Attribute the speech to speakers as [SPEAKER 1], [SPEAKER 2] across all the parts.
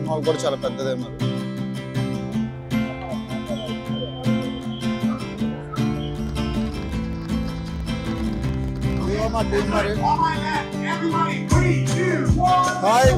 [SPEAKER 1] Shopping mall కూడా చాలా పెద్దదే మరి. మా టీం మరి. హాయ్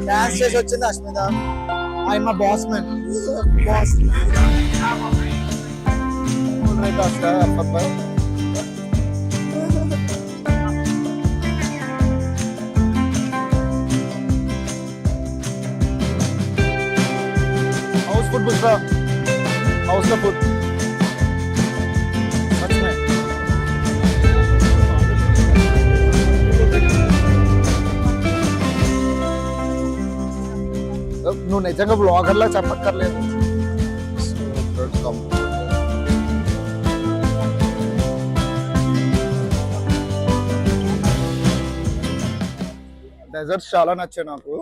[SPEAKER 1] డాన్స్ చేసి వచ్చింది అస్మిత. ఆయన మా boss man. Boss house food पूछ रहा, हाउस का फूड सच में. నువ్వు నిజంగా బ్లాగర్లా చెప్పక్కర్లేదు. డెజర్ట్స్ చాలా నచ్చాయి నాకు.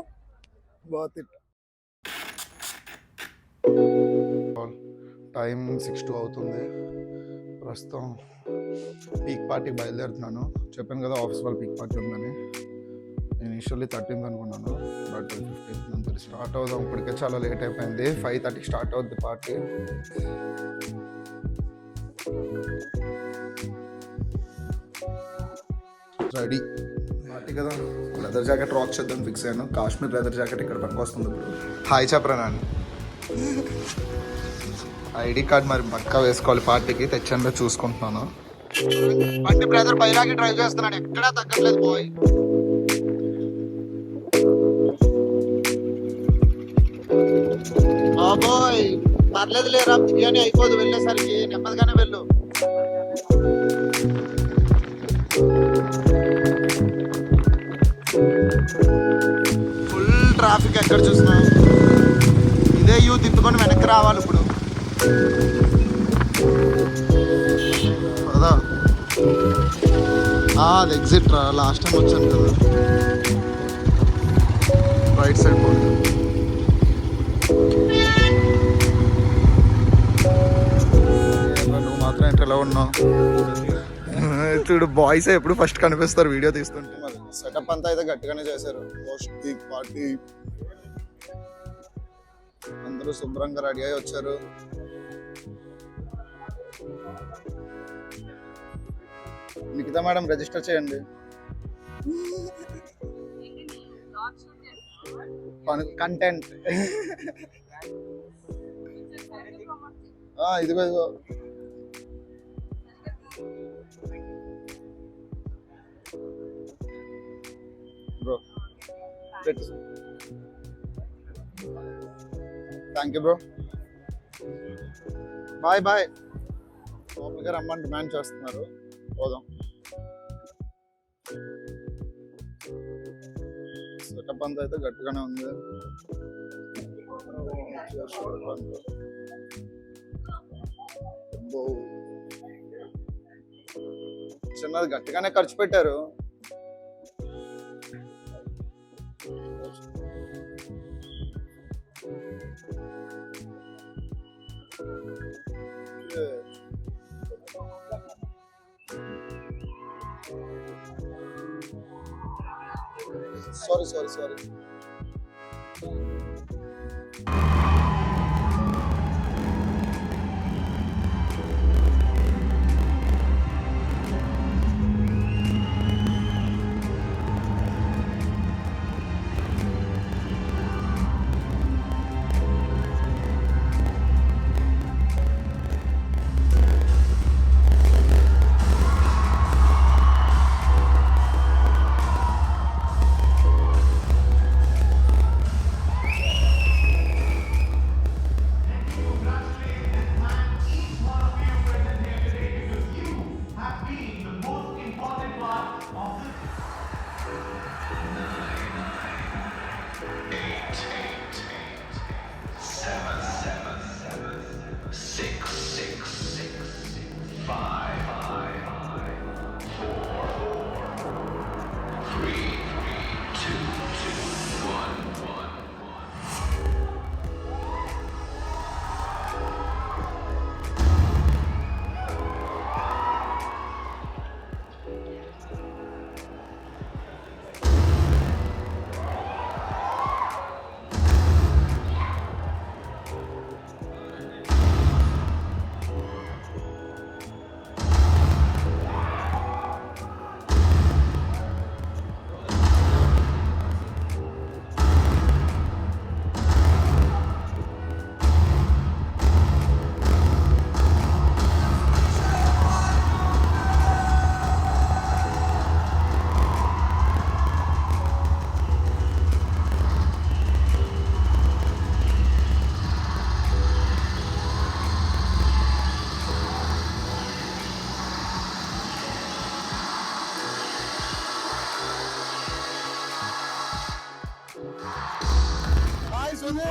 [SPEAKER 1] టైం 6:02 అవుతుంది. ప్రస్తుతం పీక్ పార్టీకి బయలుదేరుతున్నాను. చెప్పాను కదా ఆఫీస్ వాళ్ళు పీక్ పార్టీ ఉందని. నేను ఇనిషియల్లీ 13th అనుకున్నాను, బట్ 15th నుంచి స్టార్ట్ అవుదాం. ఇప్పటికే చాలా లేట్ అయిపోయింది. 5:30కి స్టార్ట్ అవుద్ది పార్టీ. రెడీ పార్టీ కదా. లెదర్ జాకెట్ రాక్ చేద్దాం ఫిక్స్ అయ్యాను. కాశ్మీర్ లెదర్ జాకెట్ ఇక్కడ పనికి వస్తుంది ఇప్పుడు. హాయ్ చెప్పరా నాన్న. ఐడి కార్డ్ మరి పక్కా వేసుకోవాలి పార్టీకి. తెచ్చండి చూసుకుంటున్నాను. బండి బ్రదర్ బైరాగి డ్రైవ్ చేస్తున్నాడు, ఎక్కడా తగ్గట్లేదు బాయ్. బాయ్ పర్లేదు లేరా, బిర్యానీ అయిపోదు వెళ్ళేసరికి, నెమ్మదిగానే వెళ్ళు. ఫుల్ ట్రాఫిక్ ఎక్కడ చూసినా. ఇదే యూ తిప్పుకొని వెనక్కి రావాలి ఇప్పుడు. అదా అది ఎగ్జిట్ రా, లాస్ట్ టైం వచ్చాను కదా. రైట్ సైడ్ పోయి నువ్వు మాత్రం ఏంటి ఎలా ఉన్నావు చూడు. బాయ్స్ ఎప్పుడు ఫస్ట్ కనిపిస్తారు వీడియో తీస్తుంటే. మరి సెటప్ అంతా అయితే గట్టిగానే చేశారు. పార్టీ అందరూ శుభ్రంగా రెడీ అయి వచ్చారు. నిఖిత మేడం రిజిస్టర్ చేయండి. కంటెంట్ ఇదిగో ఇదిగో bro. Thank you bro. Bye bye. లోపలికి రమ్మని డిమాండ్ చేస్తున్నారు, పోదాం. సెటప్ అంతా అయితే గట్టిగానే ఉంది. చిన్నది గట్టిగానే ఖర్చు పెట్టారు. Sorry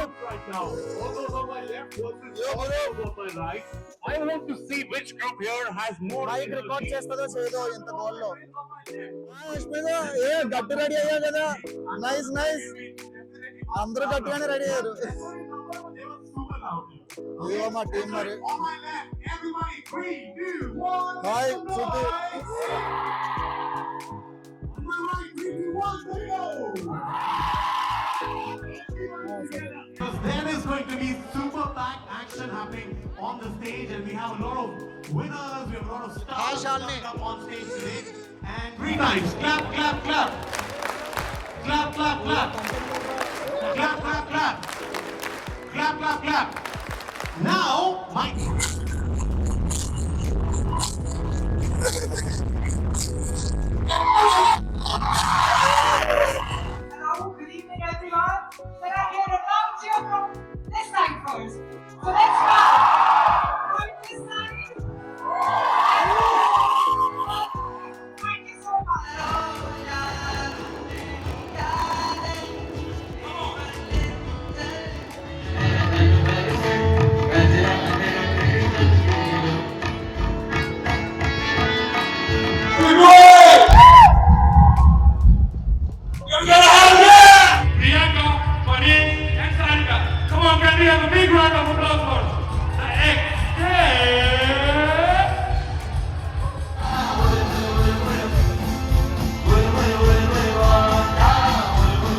[SPEAKER 2] out right now. All those on my left versus all those on my right. I want to see which group here has more.
[SPEAKER 1] Mike record చేస్తుందో చేయదో ఎంత గోల్లో ఏ గట్టి రెడీ అయ్యా కదా నైస్ నైస్ అందరూ గట్టిగానే రెడీ అయ్యారు ఇదిగో మా టీం మరి hi సుధు
[SPEAKER 2] There is going to be super packed action happening on the stage, and we have a lot of winners, we have a lot of stars coming up on stage today. And 3 times, clap, clap, clap. Clap, clap, clap. Clap, clap, clap. Clap, clap, clap. Now, Mike.
[SPEAKER 3] Hello, good evening everyone. Can I hear a loud cheer from this side first? So let's go. From this side. Thank you so much.
[SPEAKER 2] Priyanka, Farid, and Sarika. Come on, can we have a big round of applause for the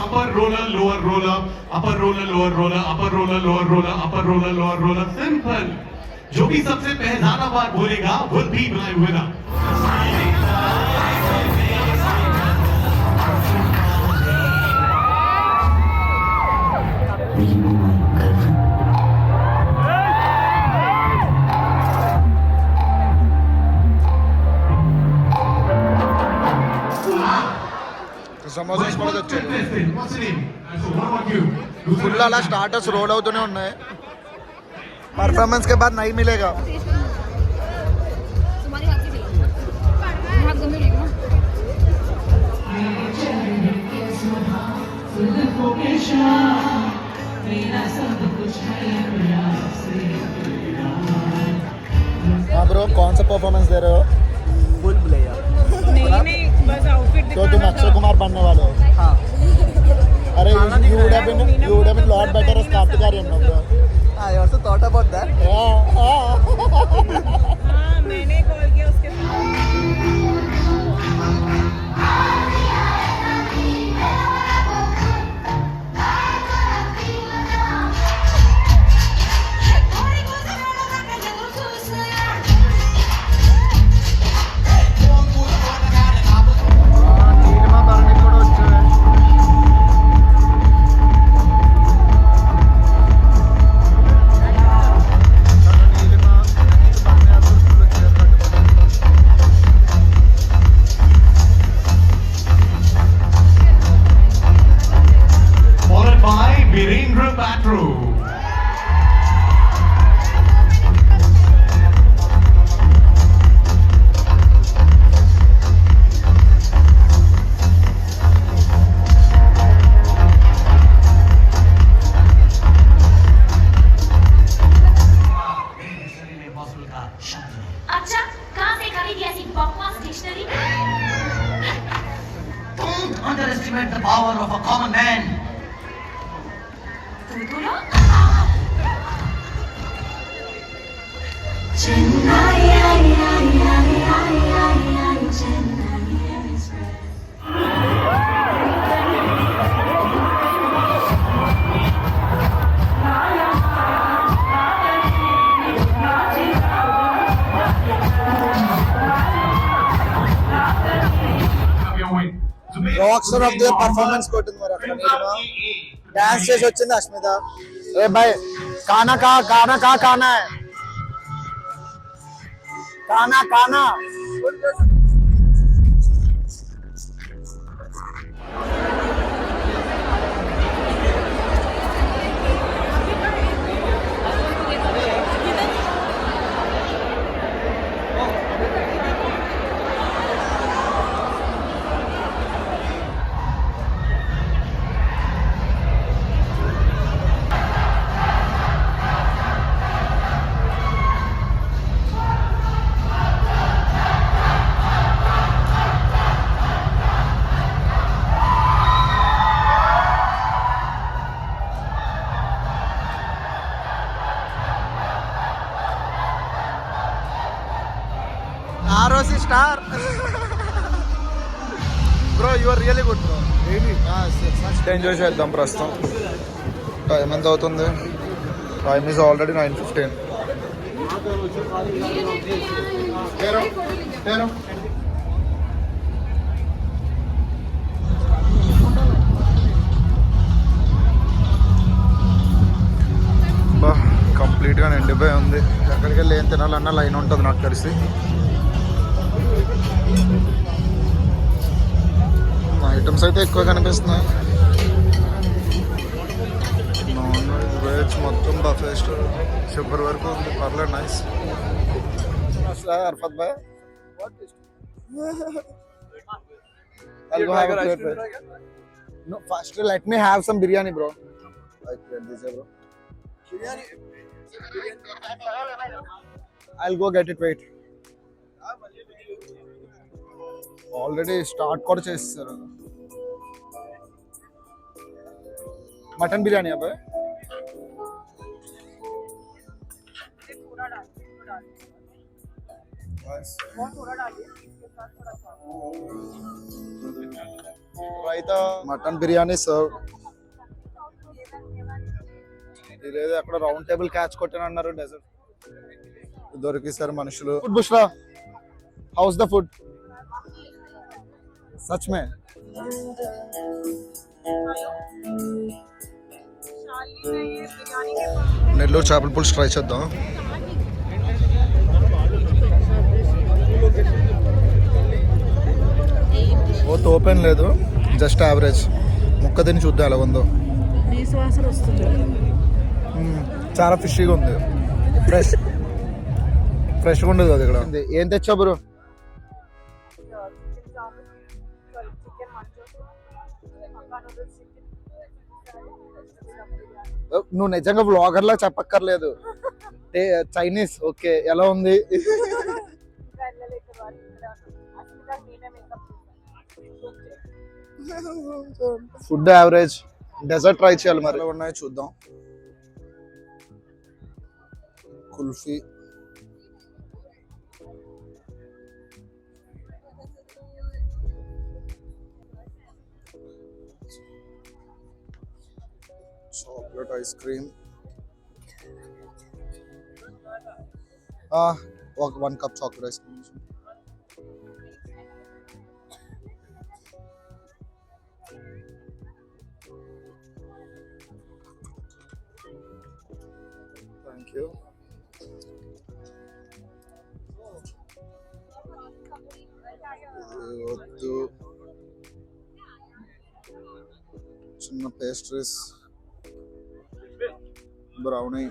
[SPEAKER 2] upper roller, lower roller, upper roller, lower roller, upper roller, lower roller, upper roller, lower roller. Simple. जो भी सबसे पहला बार बोलेगा will be my winner.
[SPEAKER 1] Samosa వేసుకోవడం వచ్చాడు
[SPEAKER 2] What's the name? So what about you?
[SPEAKER 1] Full అలా starters role అవుతూనే ఉన్నాయి परफॉर्मेंस के बाद नहीं मिलेगा
[SPEAKER 4] तुम्हारे हाथ से चला हाथ गंदे लेगा
[SPEAKER 1] हाँ ब्रो कौन सा परफॉर्मेंस दे रहे हो
[SPEAKER 5] भूल भुलैया
[SPEAKER 6] नहीं बस आउटफिट
[SPEAKER 1] तो तुम अक्षय कुमार बनने वाले हो
[SPEAKER 5] हाँ
[SPEAKER 1] अरे you would have been lot better as Kartik Aaryan no bro
[SPEAKER 5] I also thought about that
[SPEAKER 6] हाँ मैंने कॉल किया उसके साथ
[SPEAKER 1] నీలిమా భరణి కూడా వచ్చాడు నీలిమా నెక్స్ట్ భరణి అసలు ఫుల్ వచ్చారు
[SPEAKER 2] Followed by Virendra Patru.
[SPEAKER 4] अच्छा कहाँ से खरीदी ऐसी बकवास dictionary
[SPEAKER 5] Don't underestimate the power of a common man
[SPEAKER 4] तू बोलो
[SPEAKER 1] rock star of the performance కొట్టింది మరి అక్కడ నీలిమా డాన్స్ చేసి వచ్చింది అస్మిత ఏ భాయ్ కానా కానా కానా
[SPEAKER 5] star
[SPEAKER 1] bro you are really good bro enjoy చేద్దాం ప్రస్తుతం. టైం ఎంత అవుతుంది? Time is already 9:15. బా కంప్లీట్గా నిండిపోయి ఉంది. ఎక్కడికి వెళ్ళి ఏం తినాలన్నా లైన్ ఉంటుంది నాకు తెలిసి. ఐటమ్స్ అయితే ఎక్కువ కనిపిస్తున్నాయి. నాన్ వెజ్ వెజ్ మొత్తం బఫే స్టోర్ చివరి వరకు ఉంది. పర్లేదు nice. Arfat Bhai No, first let me have some biryani, bro. Like this, bro. Biryani. I'll go get it. Wait. Already start కూడా చేస్తారు. మటన్ బిర్యానీ అబ్బాయి. Raita mutton biryani serve. ఇదేదో అక్కడ రౌండ్ టేబుల్ క్యాచ్ కొట్టానన్నారు. డెజర్ట్ దొరికిసారు మనుషులు. Food Bushra, how's the food? సచ్ మే నెల్లూరు చేపల పులుసు ట్రై చేద్దాం. ఓ తోపేం లేదు, జస్ట్ యావరేజ్. ముక్క తిని చూద్దాం ఎలా ఉందో. చాలా ఫిషీగా ఉంది. ఫ్రెష్గా ఉండదు అది ఇక్కడ. ఏం తెచ్చా బ్రో? నువ్వు నిజంగా బ్లాగర్లా చెప్పక్కర్లేదు. చైనీస్ ఓకే, ఎలా ఉంది? Food average. డెజర్ట్ ట్రై చేయాలి మరి. ఉన్నాయి చూద్దాం. Kulfi, chocolate ice cream, 1 cup chocolate ice cream. Thank you. వద్దు. చిన్న pastries, brownie,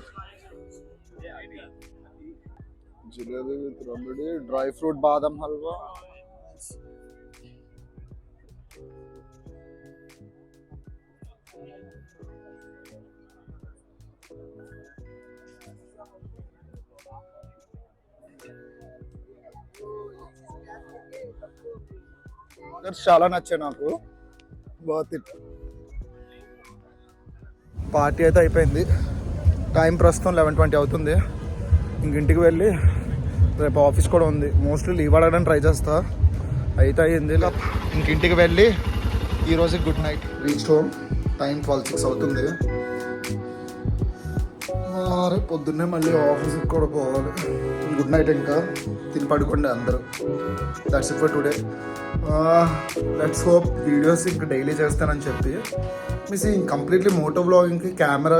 [SPEAKER 1] jalebi with rabri, dry fruit బాదం హల్వా. చాలా నచ్చాయి నాకు. Worth it. పార్టీ అయితే అయిపోయింది. టైం ప్రస్తుతం 11:20 అవుతుంది. ఇంటికి వెళ్ళి రేపు ఆఫీస్ కూడా ఉంది. మోస్ట్లీ లీవ్ అడగడానికి ట్రై చేస్తా. అయితే అయింది. ఇంటికి వెళ్ళి ఈరోజు good night. Reach home. Time 12:06 అవుతుంది. రేపు పొద్దున్నే మళ్ళీ ఆఫీస్కి కూడా పోవాలి. Good night. ఇంకా తిని పడుకోండి అందరూ. That's it for today. Let's hope videos ఇంకా డైలీ చేస్తానని చెప్పి. మీసి కంప్లీట్లీ మోటో వ్లాగింగ్కి కెమెరా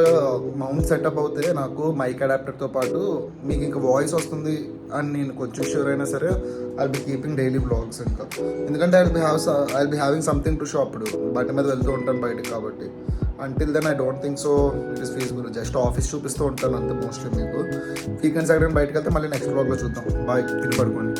[SPEAKER 1] మౌంట్ సెటప్ అవుతే నాకు మైక్ అడాప్టర్తో పాటు మీకు ఇంకా వాయిస్ వస్తుంది అని నేను కొంచెం షూర్ అయినా సరే I'll be keeping daily vlogs. ఇంకా ఎందుకంటే I'll be having something to show. అప్పుడు బయట మీద వెళ్తూ ఉంటాను బయటకు కాబట్టి. Until then I don't think so it is feasible. Just office చూపిస్తూ ఉంటాను అంతే మోస్ట్లీ మీకు. వీకెండ్స్ ఎక్కడికి బయటకు వెళ్తే మళ్ళీ నెక్స్ట్ వ్లాగ్లో చూద్దాం. బాయ్. తిని పడుకోండి.